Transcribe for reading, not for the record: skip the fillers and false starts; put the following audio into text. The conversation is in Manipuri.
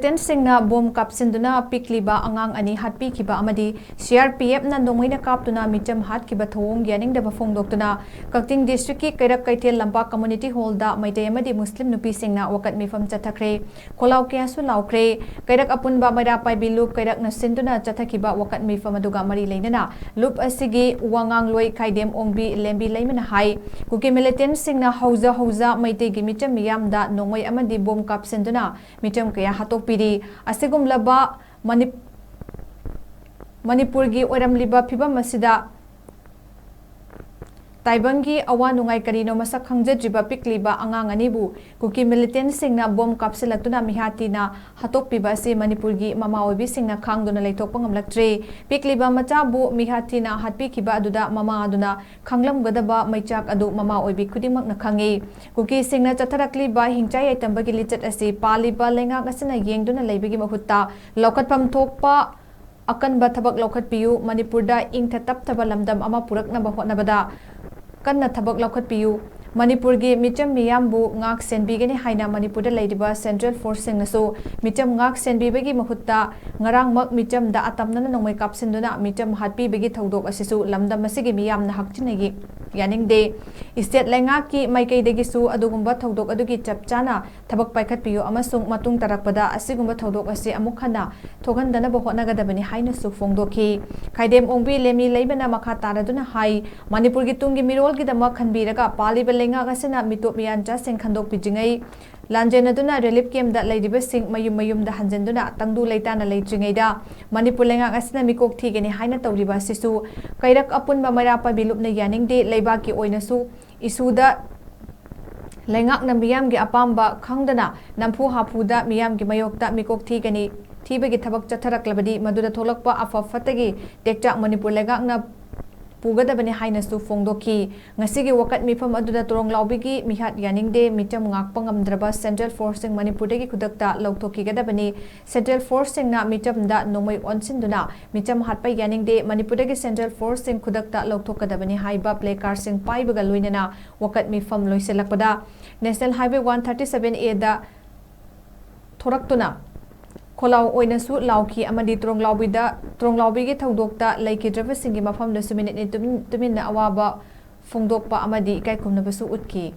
Militant-Singna bom Kapsinduna Pikliba Angang ani Hatpikhiba Amadi CRPF na Nongmeina Kaptuna MEECHAM HATKHIBA THOUONG YANINGDABA PHONGDOKTUNA KAKCHING District ki KEIRAK KEITHEL LAMPAK Community Hall da MEITEI Amadi Muslim NUPISINGNA WAKAT MEEPHAM CHATHAKHRE KHOLLAO KAYASU LAOKHRE KEIRAK APUNBA MAIRAPAI BILUP KEIRAK na sinduna CHATHAKHIBA WAKAT MEEPHAM aduga mari leina loop asigi wangang loi khaidem ongbi lembi leimana hai Kuki Militant-Singna hauza MEITEI gi MEECHAM miyam da nongmai amadi bom Kapsinduna MEECHAM kaya hatokpiri asigumlaba manipurgi oiramliba phibam asida Taibangi awa nungai karino masak khangjedriba pikliba angang anibu Kuki Militant-Singna bom kapsilatuna mihatina hatokpiba si manipurgi mama oibi singna khangduna leithokpa ngamlaktre pikliba machabu mihatina hatpikhiba aduda mama aduna khanglamgadaba maichak adu mama oibi khudimak na khangi Kuki singna chatharakliba hingchai aitambagi lichat asi paliba lenga asina yengduna leibigi mahutta lokatpam thokpa akanba thabak lokhatpiyu manipurda ingtha tapthaba lamdam ama puraknaba hotnabada kanna thabak lokhatpiyu manipurgi MEECHAM miyambu ngak senbigani haina manipurda leidiba central force singnasu MEECHAM ngak senbibagi mahutta ngarangmak MEECHAM da atamnana nongmai kapsinduna MEECHAM hatpibagi thodok asisu lamdam asigi miyamna hakchinagi yaningde state lengaki maikeidagisu adugumba thodok adugi chapchana thabak paikhatpiyu amasung matung tarakpada asigumba thodok asi amukhana thogandana bohotnagadabani haina su phongdokhi khaidem ongbi lemi leibana makha taraduna hai manipurgi tungi mirolgi dama khanbiraga paliba lenga gasina mitop miyancha sing khandok pijingai lanjenaduna relief camp da leidiba sing mayum da hanjenduna tangdu leitana leitringaida manipur lenga gasina mikok thigeni haina tawriba sisu kairak apunba marapa bilupna yaningde leibaki oinasu isuda lengak na miyamgi apamba khangdana nampu hapuda miyamgi mayokta mikok thigani thibagi thabak chatharaklabadi maduda tholakpa afafatagi tekchak manipur lengak na pugadabani haina su phongdokhi ngasigi wakat mifam aduda torong laubigi mihat yaningde MEECHAM ngakpa ngamdraba central forcing manipurdagi khudakta lauthoki gadabani central forcing na MEECHAM da nomai onsinduna MEECHAM hatpa yaningde manipurdagi central forcing khudakta lauthokadabani haiba playcard sing paibaga loinana wakat mifam loiselakpada national highway 137A da thoraktuna KHOLLAO oinasu laukhi amadi tronglawbigi thodokta laikidraba singi mafamda suminit ni tuminna awaba phongdokpa amadi ikai khumnabasu utki